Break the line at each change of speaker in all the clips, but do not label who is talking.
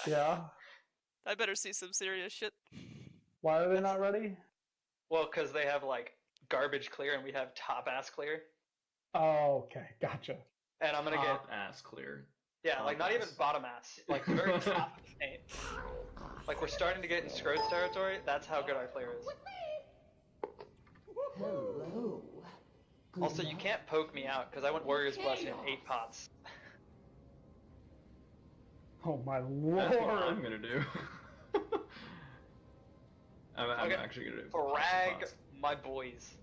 Yeah.
I better see some serious shit.
Why are they not ready?
Well, because they have like garbage clear and we have top ass clear.
Oh, okay, gotcha.
And I'm gonna
Top
get
ass clear.
yeah,
top
like not even
ass.
bottom ass, like the very top of the paint. Like we're starting to get in Scrote's territory. That's how good our clear is.
Hello.
Also, you can't poke me out because I went Warrior's Blessing in 8 pots.
Oh my
That's what I'm
lord.
gonna do. I'm
Okay.
actually gonna do.
Frag my boys.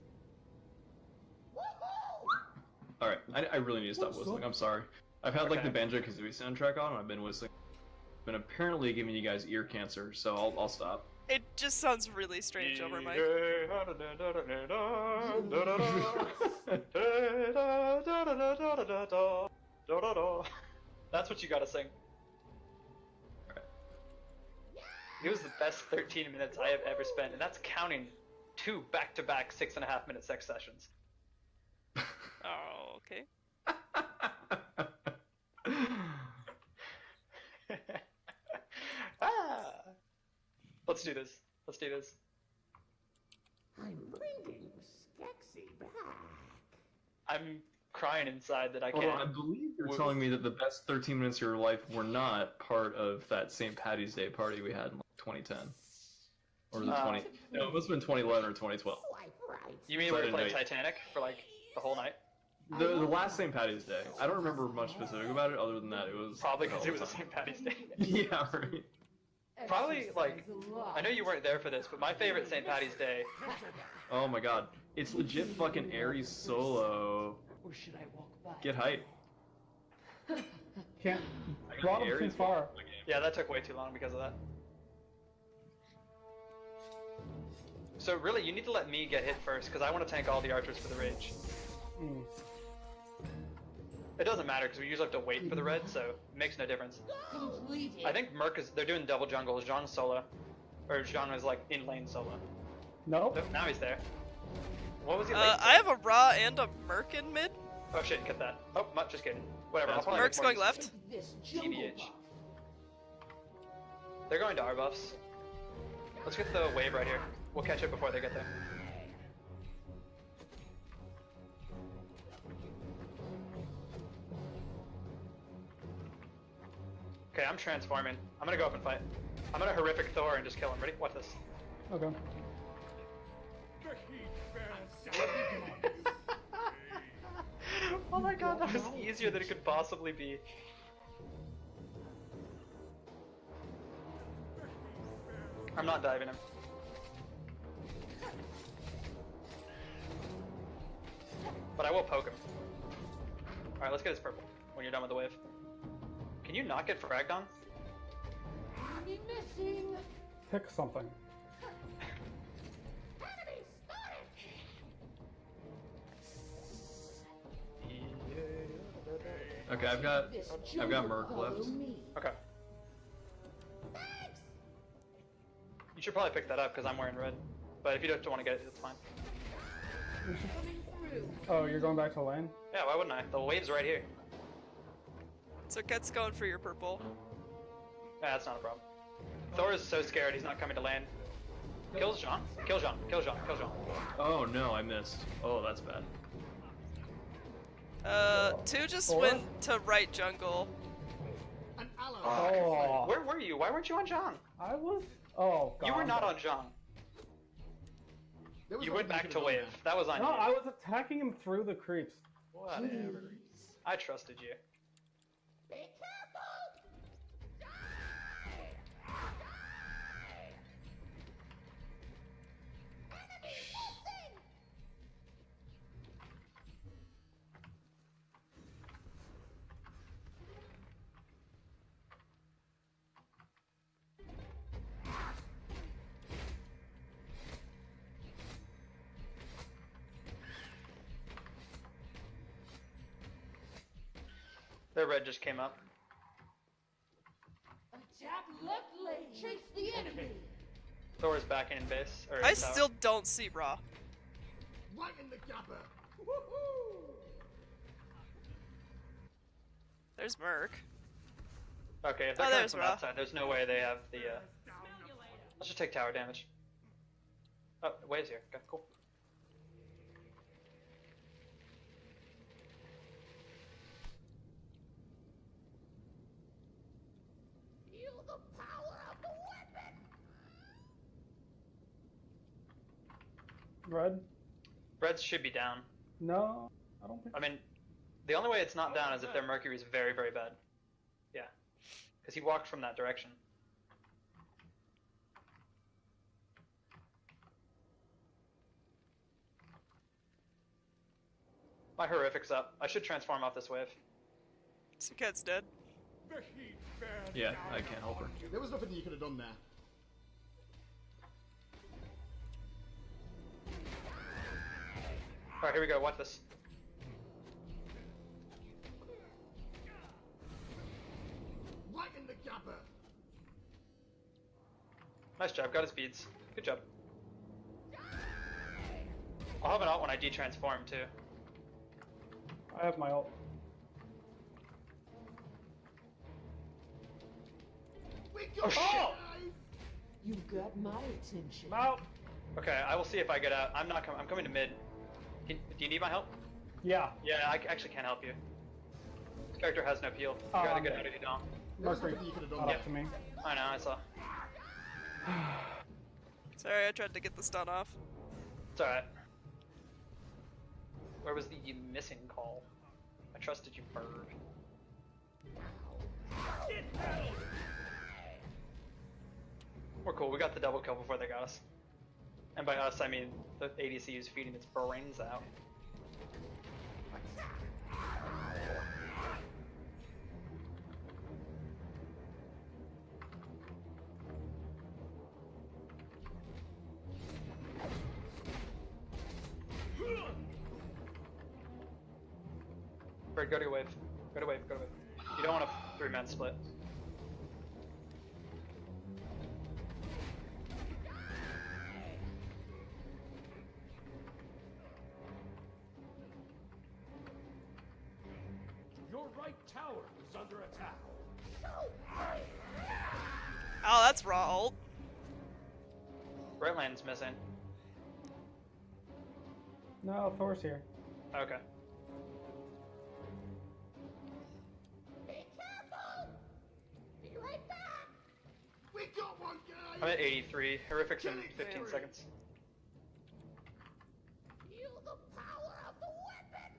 Alright, I really need to stop whistling. I'm sorry. I've had like the Banjo Kazooie soundtrack on and I've been whistling. Been apparently giving you guys ear cancer, so I'll stop.
It just sounds really strange over mic.
That's what you gotta sing. It was the best 13 minutes I have ever spent, and that's counting 2 back-to-back 6.5-minute sex sessions.
Oh, okay.
Ah. Let's do this. Let's do this.
I'm bringing Skexy back.
I'm crying inside that I
Well,
can't.
I believe you're telling me that the best 13 minutes of your life were not part of that St. Patty's Day party we had in like 2010. Or was it 20? No, it must have been 2011 or 2012.
Swipe right.
You mean
So I
we
didn't
played
know you-
Titanic for like the whole night?
The last St. Patty's Day. I don't remember much specific about it other than that it was...
Probably because it was a St. Patty's Day.
Yeah, right.
Probably, like, I know you weren't there for this, but my favorite St. Patty's Day.
Oh my god. It's legit fucking Ares solo.
Or should I walk back?
Get hype.
Can't.
I got
Brought
the
him too
Ares
far.
in my game.
Yeah, that took way too long because of that. So really, you need to let me get hit first, because I want to tank all the archers for the rage.
Mm.
It doesn't matter, because we usually have to wait for the red, so it makes no difference.
Completed.
I think Merc is, they're doing double jungle, Zhang's solo. Or Zhang is like in lane solo.
Nope.
Nope, now he's there. What was he late
I have a Raw and a Merc in mid.
Oh shit, get that. Oh, just kidding. Whatever, I'll
That's
probably
Merc's
make more
going
use of
left.
This jungle
TBH.
buff.
They're going to our buffs. Let's get the wave right here. We'll catch it before they get there. Okay, I'm transforming. I'm gonna go up and fight. I'm gonna horrific Thor and just kill him. Ready? Watch this.
Okay.
Oh my god, that was easier than it could possibly be. I'm not diving him. But I will poke him. Alright, let's get his purple when you're done with the wave. Can you not get fragged on?
Enemy missing.
Pick something.
Enemy spotted.
Okay, I've got
This
Merc
jungle
left.
follow me.
Okay. You should probably pick that up because I'm wearing red. But if you don't want to get it, it's fine.
Coming through.
Oh, you're going back to lane?
Yeah, why wouldn't I? The wave's right here.
So Ket's going for your purple.
Yeah, that's not a problem. Thor is so scared he's not coming to land. Kills Jean. Kill Jean. Kill Jean. Kill Jean.
Oh no, I missed. Oh, that's bad.
2 just
Or?
went to right jungle.
An ally.
Oh.
Where were you? Why weren't you on Jean?
I was. Oh, God.
You were not on Jean. You went back to wave. That was on
No,
you.
I was attacking him through the creeps.
Whatever. I trusted you.
Be careful.
Their red just came up.
Attack left lane. Chase the enemy.
Thor's back in base. Or
I
in tower.
still don't see Raw.
Right in the gapper.
There's Merc.
Okay, if they're
Oh,
coming
there's
from
Ra.
outside, there's no way they have the. Let's just take tower damage. Oh, waves here. Okay, cool.
Feel the power of the weapon.
Red?
Reds should be down.
No, I don't think.
I mean, the only way it's not down is if their Mercury is very, very bad. Yeah, because he walked from that direction. My horrific's up. I should transform off this wave.
Some cat's dead.
Yeah, I can't help her.
There was nothing you could have done there.
Alright, here we go. Watch this.
Right in the gapper.
Nice job. Got his beads. Good job. I'll have an ult when I de-transform too.
I have my ult.
We
Oh,
got
shit.
guys.
You got my attention.
I'm out.
Okay, I will see if I get out. I'm not coming. I'm coming to mid. Do you need my help?
Yeah.
Yeah, I actually can't help you. This character has no peel. You gotta get out if you don't.
There was
Mercury.
nothing you could have done
Not
there.
up to me.
I know, I saw.
Sorry, I tried to get the stun off.
It's alright. Where was the missing call? I trusted you, bird. We're cool. We got the double kill before they got us. And by us, I mean the ADC is feeding its brains out. Bird, go to your wave. Go to wave, go to wave. You don't want a 3-man split.
Your right tower is under attack.
Oh, that's raw ult.
Right lane's missing.
No, Thor's here.
Okay.
Be careful. Be right back. We got one guy.
I'm at 83. Horrific's in 15 seconds.
Feel the power of the weapon.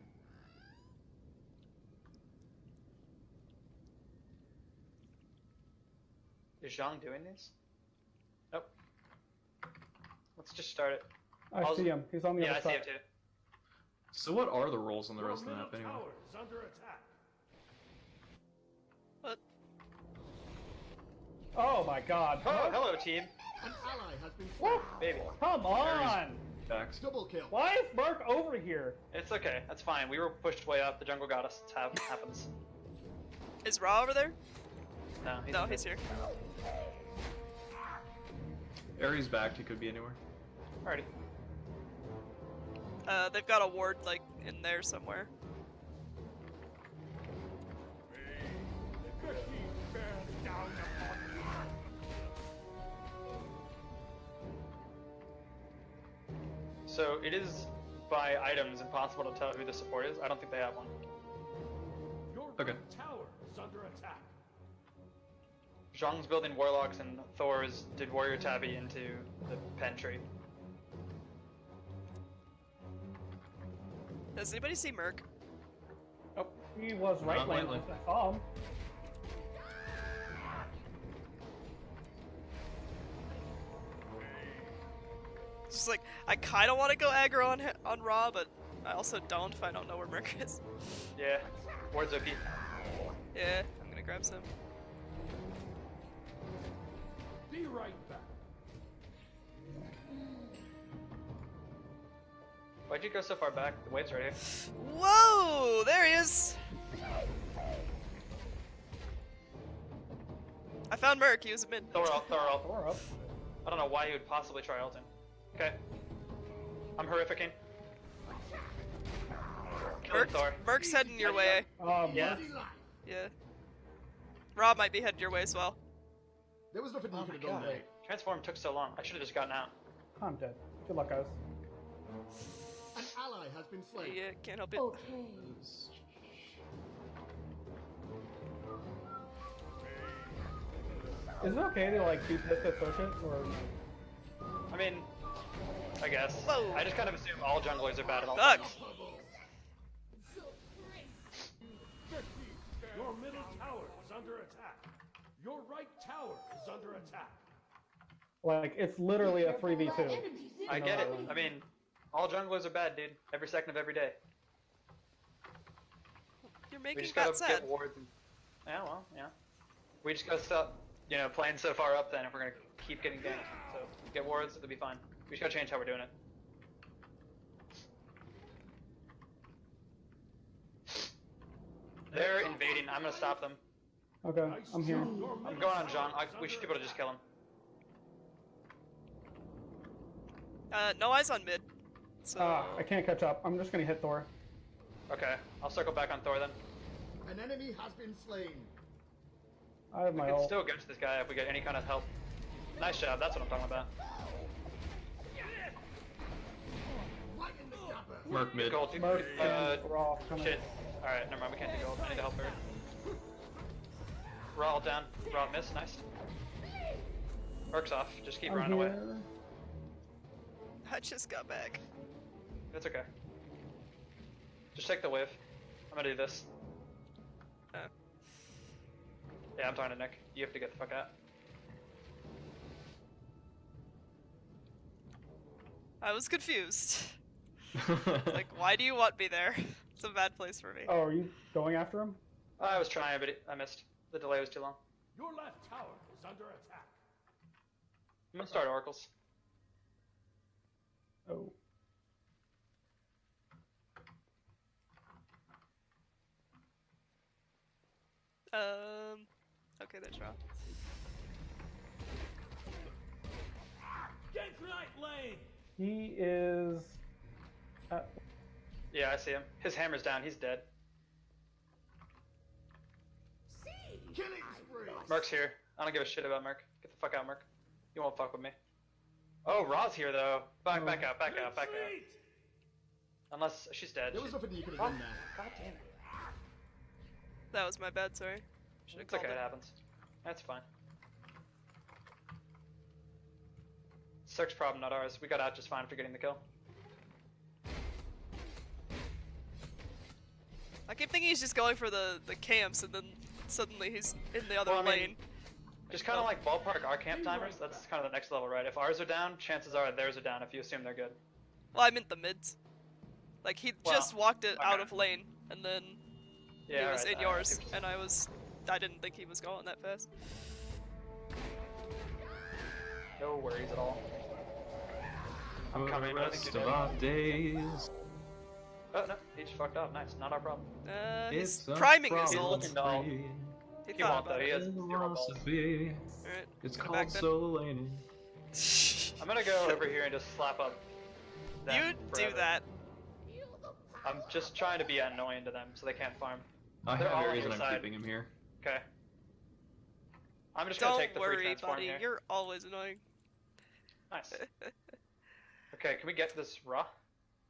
Is Zhang doing these? Nope. Let's just start it.
I
I'll-
see him. He's on the
Yeah, I
other
see
side.
him too.
So what are the roles on the
Your
rest of the
middle
map anyway?
tower is under attack.
What?
Oh my god.
Oh, hello team.
An ally has been
Woo!
slain.
Baby.
Come on!
Facts.
Double kill.
Why is Merc over here?
It's okay. That's fine. We were pushed way up. The jungle got us. It's happens.
Is Raw over there?
No, he's
No,
in
he's
mid.
here.
Ares backed, he could be anywhere.
Alrighty.
They've got a ward like in there somewhere.
The good deed bears down upon you.
So it is by items impossible to tell who the support is. I don't think they have one.
Your
Okay.
right tower is under attack.
Zhang's building warlocks and Thor's did warrior tabby into the pen tree.
Does anybody see Merc?
He was right
Not
lane.
lately.
I saw him.
It's just like I kind of want to go aggro on Raw, but I also don't if I don't know where Merc is.
Yeah. Ward's OP.
Yeah, I'm gonna grab some.
Be right back.
Why'd you go so far back? The wave's right here.
Whoa! There he is. I found Merc. He was a mid.
Thor ult, Thor ult.
Thor up.
I don't know why he would possibly try ulting. Okay. I'm horrificing. Killing Thor.
Merc's heading your way.
Yeah.
Easy life.
Yeah. Rob might be headed your way as well.
There was nothing you
Oh
could
my
have done
god.
there.
Transform took so long. I should have just gotten out.
I'm dead. Good luck, guys.
An ally has been slain.
Yeah, can't help it.
Okay.
Is it okay to like be pissed at Sochit or?
I mean, I guess.
Whoa.
I just kind of assume all junglers are bad at all
Fuck!
times.
Your middle tower is under attack. Your right tower is under attack.
Like it's literally a 3v2.
I get it. I mean, all junglers are bad, dude. Every second of every day.
You're
We
making
just
that
gotta
sad.
get wards. And... Yeah, well, yeah. We just gotta stop, playing so far up then if we're gonna keep getting ganked. So, get wards, it'll be fine. We just gotta change how we're doing it. They're invading. I'm gonna stop them.
Okay, I'm here.
I'm going on John. We should be able to just kill him.
No eyes on mid. So
I can't catch up. I'm just gonna hit Thor.
Okay, I'll circle back on Thor then.
An enemy has been slain.
I have
We
my
can
ult.
still get to this guy if we get any kind of help. Nice job, that's what I'm talking about.
Right in the gapper.
Merc mid.
Gold,
Merc and Raw coming.
shit. Alright, never mind, we can't do gold. I need to help her. Raw ult down. Raw miss, nice. Merc's off, just keep
I'm
running away.
here.
I just got back.
It's okay. Just take the wave. I'm gonna do this.
Oh.
Yeah, I'm talking to Nick. You have to get the fuck out.
I was confused. Like, why do you want me there? It's a bad place for me.
Oh, are you going after him?
I was trying, but I missed. The delay was too long.
Your left tower is under attack.
I'm gonna start oracles.
Oh.
Okay, there's Rob.
Gank right lane.
He is.
Yeah, I see him. His hammer's down, he's dead.
Killing spree.
Merc's here. I don't give a shit about Merc. Get the fuck out, Merc. You won't fuck with me. Oh, Raw's here though. Back out, back out, back out.
Retreat.
Unless she's dead.
There was
She's...
nothing you could have
Oh,
done there.
God damn it.
That was my bad, sorry. Should've
It's
called
okay,
it.
it happens. That's fine. Cirque's problem, not ours. We got out just fine for getting the kill.
I keep thinking he's just going for the camps, and then suddenly he's in the other
Well, I mean,
lane.
Just kind of like ballpark our camp timers. That's kind of the next level, right? If ours are down, chances are theirs are down if you assume they're good.
Well, I meant the mids. Like, he
Well,
just walked it out
okay.
of lane, and then
Yeah,
he was
alright,
in yours,
alright.
and I didn't think he was going that fast.
No worries at all. I'm
For
coming,
the
but I think
rest
you're
of
dead.
our days.
Oh no, he just fucked up. Nice, not our problem.
His
It's a
priming is
problem
old.
looking dull.
He
He
thought
won't
about
though, he
it.
has 0 balls.
Philosophy.
Alright,
It's
go
called
back then.
solo laning.
I'm gonna go over here and just slap up them
You do
forever.
that.
I'm just trying to be annoying to them so they can't farm.
I
They're
have
all
your
on
reason
your
I'm
side.
keeping him here.
Okay. I'm just gonna
Don't
take the free
worry,
transform
buddy.
here.
You're always annoying.
Nice. Okay, can we get this raw?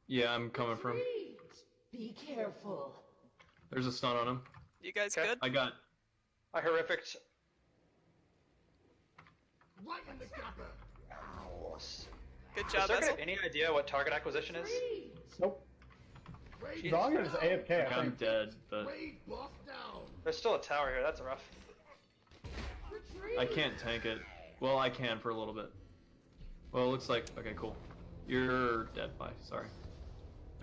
Yeah, I'm coming from.
Be careful.
There's a stun on him.
You guys
Okay.
good?
I got.
A horrific.
Right in the gapper.
Good
Does
job,
Circuit
Essel.
have any idea what target acquisition is?
Nope.
Raid
Zong is
down.
AFK, I
I'm
think.
dead, but
Raid boss down.
There's still a tower here. That's rough.
Retreat.
I can't tank it. Well, I can for a little bit. Well, it looks like. Okay, cool. You're dead. Bye. Sorry.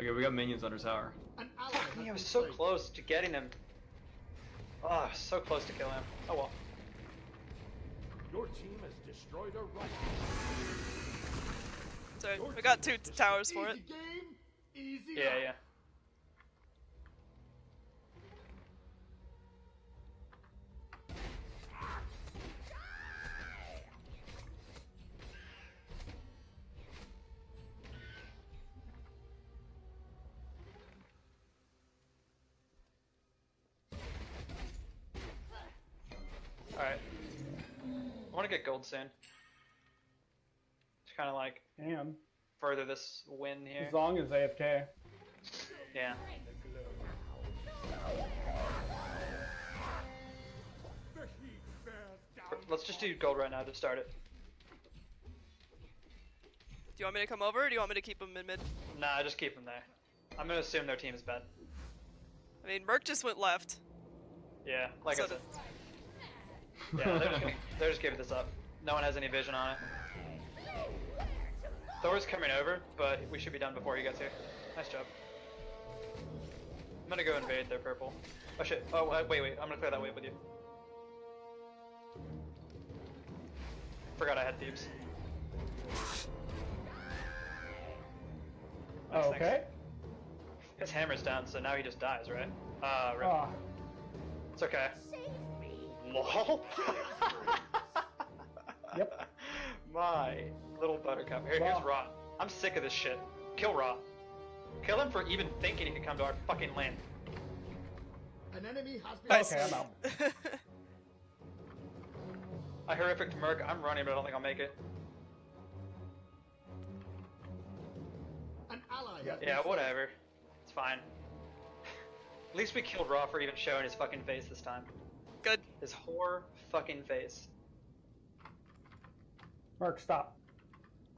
Okay, we got minions under tower.
An ally
Fuck
has
me, I was
been
so
slain.
close to getting him. Oh, so close to kill him. Oh well.
Your team has destroyed a right.
Sorry, we got 2 towers for it.
Easy game, easy
Yeah,
life.
yeah. I want to get gold soon. Just kind of like
And
further this win here.
as long as AFK.
Yeah.
The heat bears down.
Let's just do gold right now to start it.
Do you want me to come over, or do you want me to keep him mid?
Nah, just keep them there. I'm gonna assume their team is bad.
I mean, Merc just went left.
Yeah, like
So
I said. Yeah, they're just giving this up. No one has any vision on it. Thor's coming over, but we should be done before he gets here. Nice job. I'm gonna go invade their purple. Oh shit. Oh, wait. I'm gonna clear that wave with you. Forgot I had thieves. Nice,
Okay.
thanks. His hammer's down, so now he just dies, right? Rip.
Ah,
It's okay.
Save me.
LOL.
Yep.
My little buttercup. Here's
Raw.
Raw. I'm sick of this shit. Kill Raw. Kill him for even thinking he could come to our fucking land.
An enemy has been
Nice.
okay, I'm out.
I horrific to Merc. I'm running, but I don't think I'll make it.
An ally has been
Yeah,
slain.
whatever. It's fine. At least we killed Raw for even showing his fucking face this time.
Good.
His whore fucking face.
Mark, stop.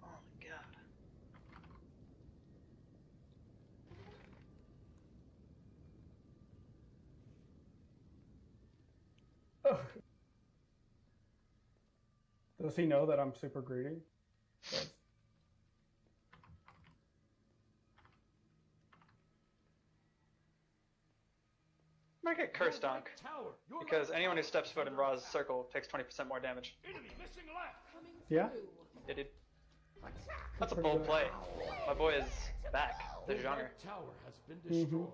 Oh my god.
Ugh. Does he know that I'm super greedy? Yes.
Might get cursed donk.
Tower. Your
Because
left
anyone who
tower
steps foot
has
in
been
Raw's circle takes 20% more damage.
Enemy missing left.
Yeah?
Yeah, dude. That's a bold play. My boy is back. The
Your
genre.
right tower has been
Mhm.
destroyed.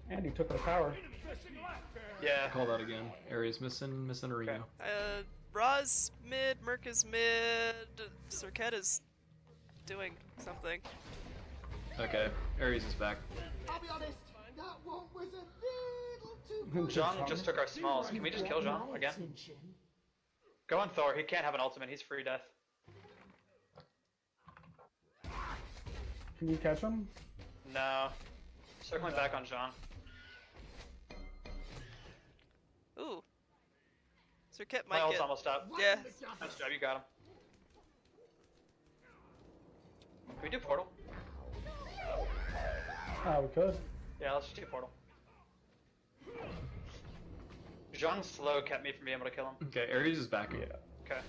And he took the tower.
Enemy missing left. Bear.
Yeah.
Call that again. Ares missing a Reno.
Ra's mid, Merc is mid, Circuit is doing something.
Okay, Ares is back.
I'll be honest, that one was a little too close.
Zhang just took our smalls. Can we just kill Zhang again? Go on Thor. He can't have an ultimate. He's free death.
Can you catch him?
No. Circling back on Zhang.
Ooh. Circuit
My
might
ult's
get...
almost up.
Right
Yeah.
in the gap.
Nice job. You got him. Can we do portal?
Ah, we could.
Yeah, let's just do portal. Zhang's slow kept me from being able to kill him.
Okay, Ares is back.
Yeah.
Okay.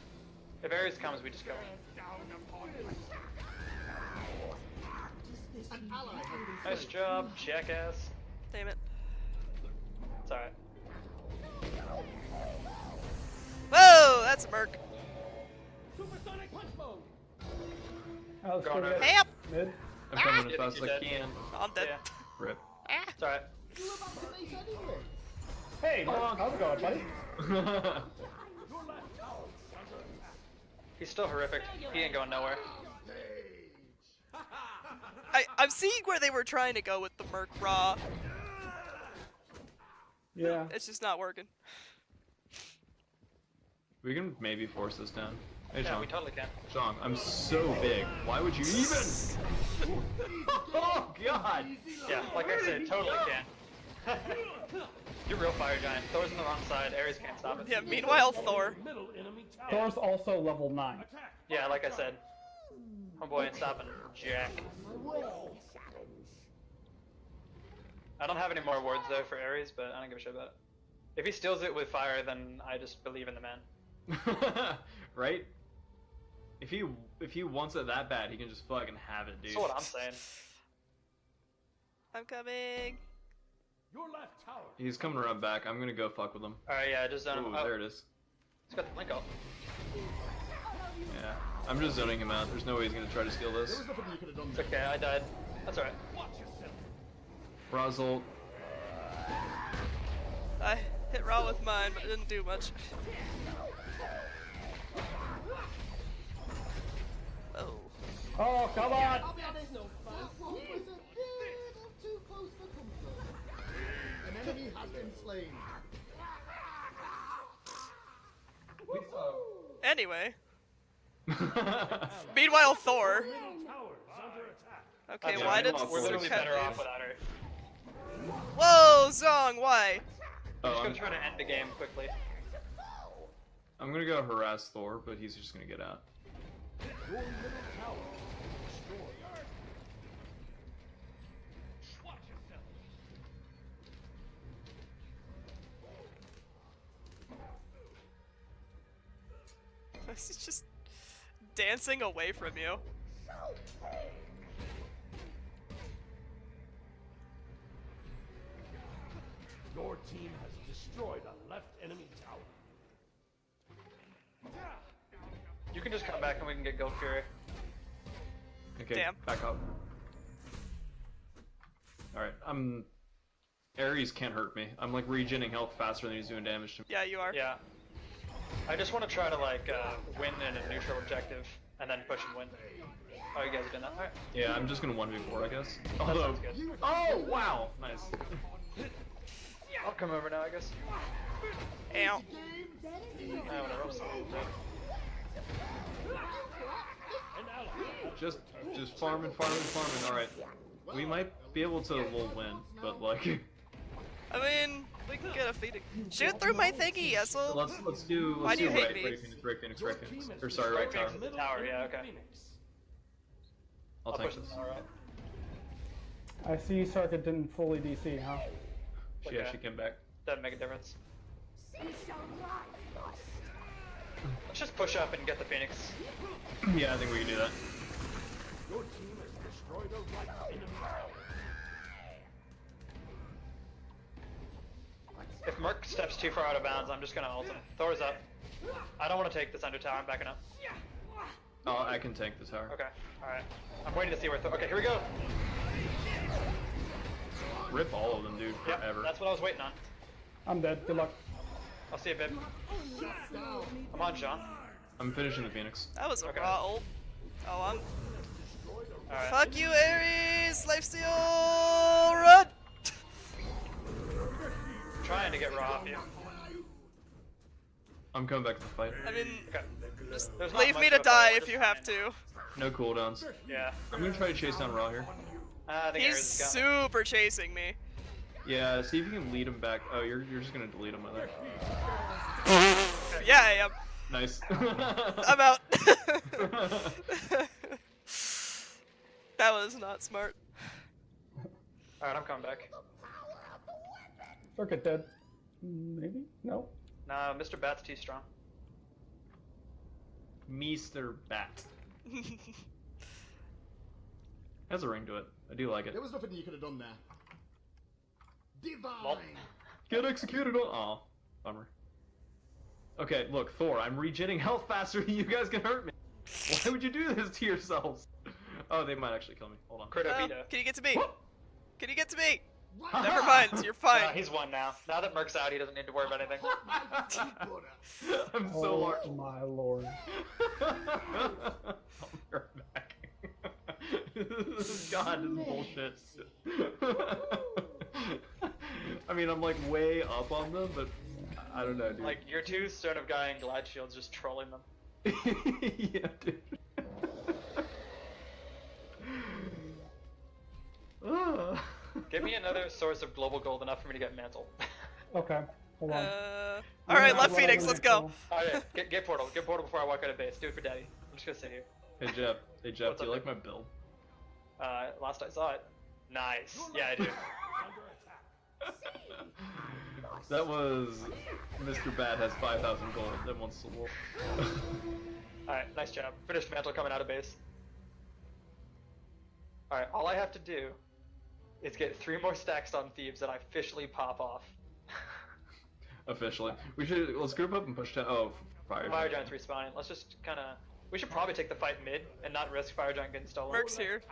If Ares comes, we just kill him.
Down upon you.
An ally has been
Nice
slain.
job, jackass.
Damn it.
It's alright.
Whoa, that's a Merc.
Supersonic punch mode.
Oh, let's
Going
go
over.
get
Hey up!
mid.
I'm coming as
Yeah,
fast as
you're
I
dead.
can.
I'm dead.
Yeah.
Rip.
It's alright.
You were about to ace anyway.
Hey, Mark, how's it going, buddy?
Your left tower is under attack.
He's still horrific. He ain't going nowhere.
I'm seeing where they were trying to go with the Merc Raw.
Yeah.
It's just not working.
We can maybe force this down. Hey,
Yeah,
Sean.
we totally can.
Sean, I'm so big. Why would you even? Oh God!
Yeah, like I said, totally can. You're real fire giant. Thor's on the wrong side. Ares can't stop it.
Yeah, meanwhile, Thor.
Middle enemy tower.
Thor's also level 9.
Attack.
Yeah, like I said. Homeboy ain't stopping Jack. I don't have any more words though for Ares, but I don't give a shit about it. If he steals it with fire, then I just believe in the man.
Right? If he wants it that bad, he can just fucking have it, dude.
That's what I'm saying.
I'm coming.
Your left tower.
He's coming around back. I'm gonna go fuck with him.
Alright, yeah, just zone him.
Ooh,
Oh,
there it is.
he's got the blink off.
Yeah. I'm just zoning him out. There's no way he's gonna try to steal
There
this.
was nothing you could have done
It's
there.
okay, I died. That's alright.
Watch yourself.
Brazult.
I hit Raw with mine, but it didn't do much. Oh.
Oh, come on!
I'll be honest, that one was a little too close for comfort. An enemy has been slain.
We
Anyway. Meanwhile, Thor.
Middle tower is under attack.
Okay,
Yeah,
why did
meanwhile,
We're
Thor
literally
is
Cat
better off
leave?
without her.
Whoa, Zong, why?
We're just
Oh,
gonna try to end the game quickly.
I'm gonna go harass Thor, but he's just gonna get out.
Your middle tower is destroyed. Watch yourself.
He's just dancing away from you.
Your team has destroyed a left enemy tower.
You can just come back and we can get Guild Fury.
Okay,
Damn.
back up. Alright, Ares can't hurt me. I'm like regenerating health faster than he's doing damage to me.
Yeah, you are.
Yeah. I just want to try to like win in a neutral objective and then push and win. Oh, you guys are doing that? Alright.
Yeah, I'm just gonna 1v4, I guess.
That
Although,
sounds good.
oh wow, nice.
I'll come over now, I guess.
Ow.
Whatever. I'm sorry.
An ally.
Just farming. All right, we might be able to win, but like,
I mean, we can get a feeding. Shoot through my thingy, asshole.
let's do
Why do you hate
right,
me?
right Phoenix.
Your team has
Or sorry, right
destroyed
tower.
The tower, yeah, okay.
Phoenix.
I'll
I'll
take
push the
this.
tower out.
I see Circuit didn't fully DC, huh?
She actually came back.
Doesn't make a difference.
She shall rise first.
Let's just push up and get the Phoenix.
Yeah, I think we can do that.
Your team has destroyed a right enemy tower.
If Merc steps too far out of bounds, I'm just gonna ult him. Thor's up. I don't want to take this under tower. I'm backing up.
Oh, I can tank the tower.
Okay. Alright. I'm waiting to see where Thor. Okay, here we go.
Rip all of them, dude,
Yep,
forever.
that's what I was waiting on.
I'm dead. Good luck.
I'll see you, babe. I'm on, John.
I'm finishing the Phoenix.
That was a
Okay.
raw ult. Oh, I'm.
Alright.
Fuck you, Ares! Lifesteal! Run!
Trying to get raw off you.
I'm coming back to the fight.
I mean,
Okay.
just
There's not
leave
much
me
of
to
a fight,
die
we're
if
just
you have
trying.
to.
No cooldowns.
Yeah.
I'm gonna try to chase down Raw here.
I think
He's
Ares has got me.
super chasing me.
Yeah, see if you can lead him back. Oh, you're just gonna delete him, I think.
Yeah, I am.
Nice.
I'm out. That was not smart.
Alright, I'm coming back.
Circuit dead. Maybe? No?
Nah, Mr. Bat's too strong.
Mr. Bat. Has a ring to it. I do like it.
There was nothing you could have done there. Divine!
Lol.
Get executed on. Aw, bummer. Okay, look, Thor, I'm regenerating health faster than you guys can hurt me. Why would you do this to yourselves? Oh, they might actually kill me. Hold on.
Critopito.
Can you get to me?
What?
Can you get to me?
What?
Never mind, you're fine.
Nah, he's won now. Now that Merc's out, he doesn't need to worry about anything.
I'm so
Oh
large.
my lord.
I'll be right back. God, this is bullshit. I mean, I'm like way up on them, but I don't know, dude.
Like, your two Stone of Gaia and Glide Shields just trolling them.
Yeah, dude. Ah.
Give me another source of global gold enough for me to get Mantle.
Okay. Hold on.
Alright,
Not
left
what I
Phoenix,
was
let's go.
Alright, get Portal. Get Portal before I walk out of base. Do it for Daddy. I'm just gonna sit here.
Hey Jeff,
What's
do you
up,
like my build?
Last I saw it. Nice. Yeah, I do.
That was Mr. Bat has 5,000 gold and wants to wolf.
Alright, nice job. Finished Mantle coming out of base. Alright, all I have to do is get 3 more stacks on Thebes and I officially pop off.
Officially, let's group up and push down. Oh, fire.
Fire Giant's respawning. Let's just kinda... We should probably take the fight mid and not risk Fire Giant getting stolen.
Merc's here.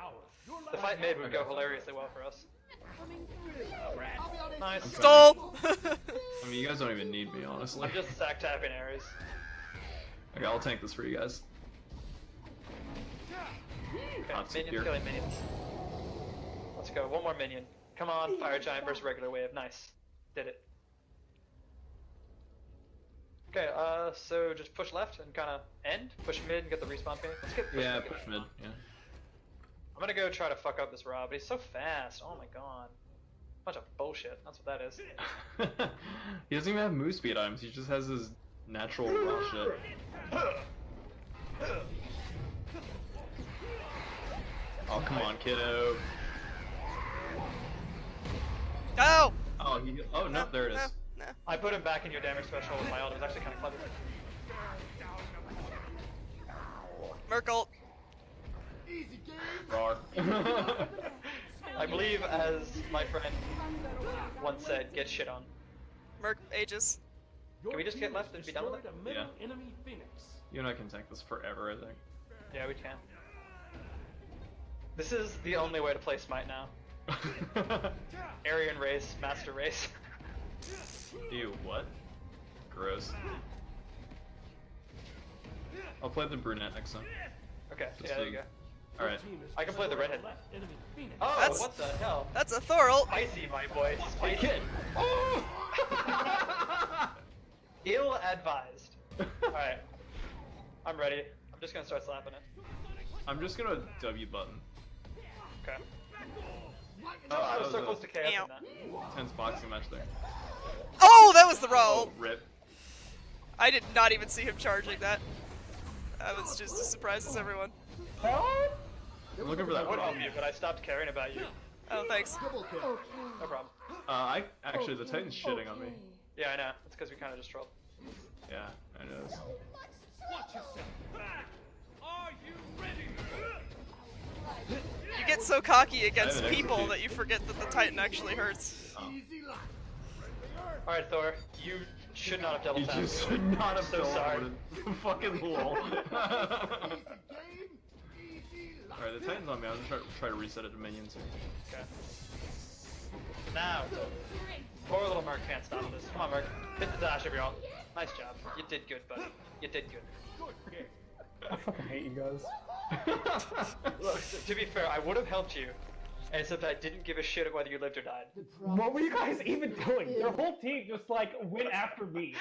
The fight mid would go hilariously well for us. Nice.
Stole!
I mean, you guys don't even need me, honestly.
I'm just sack tapping Ares.
Okay, I'll tank this for you guys.
Okay,
Not
minions
secure.
killing minions. Let's go, one more minion. Come on, Fire Giant versus regular wave. Nice. Did it. Okay, so just push left and kind of end. Push mid and get the respawn ping. Let's get
Yeah, push mid. Yeah.
I'm gonna go try to fuck up this Rob, but he's so fast. Oh my god. Bunch of bullshit. That's what that is.
He doesn't even have move speed items. He just has his natural raw shit. Oh come on, kiddo.
Oh!
Oh, he. Oh no, there it is.
No.
I put him back in your damage threshold with my ult. It was actually kind of clever.
Merkel.
Easy game.
Rar.
I believe, as my friend once said, get shit on.
Merc ages.
Can we just get left and be done with it?
Yeah.
Enemy Phoenix.
You and I can tank this forever, I think.
Yeah, we can. This is the only way to play Smite now. Aryan race, master race.
Ew, what? Gross. I'll play the brunette next time.
Okay,
Just
yeah, there you
the-
go.
Alright.
I can play the redhead.
Enemy Phoenix.
Oh,
That's-
what the hell?
That's a Thor ult.
Spicy, my boy.
Hey,
Spicy.
kid!
Ill advised. Alright. I'm ready. I'm just gonna start slapping it.
I'm just gonna W button.
Okay.
Oh,
I
that
was so
was
close to chaos
Ow.
in that.
a tense boxing match there.
Oh, that was the raw
Oh,
ult.
rip.
I did not even see him charging that. I was just as surprised as everyone.
I'm looking for
I
that
would help
Ron.
you, but I stopped caring about you.
Oh, thanks.
Double kill.
No problem.
Actually, the Titan's shitting on me.
Yeah, I know. It's because we kind of just trolled.
Yeah, I know this.
Watch yourself. Are you ready?
You get so cocky against
I have an
people
execute.
that you forget that the Titan actually hurts.
Easy life.
Alright, Thor. You should not have double
You
tapped.
just should not have
So sorry.
teleported. Fucking lol.
Easy game. Easy life.
Alright, the Titan's on me. I'm gonna try to reset it to minions here.
Okay. Now it's over. Poor little Merc can't stop this. Come on, Merc. Hit the dash, everyone. Nice job. You did good, buddy. You did good.
I fucking hate you guys.
Look, to be fair, I would have helped you, except I didn't give a shit whether you lived or died.
What were you guys even doing? Their whole team just like went after me.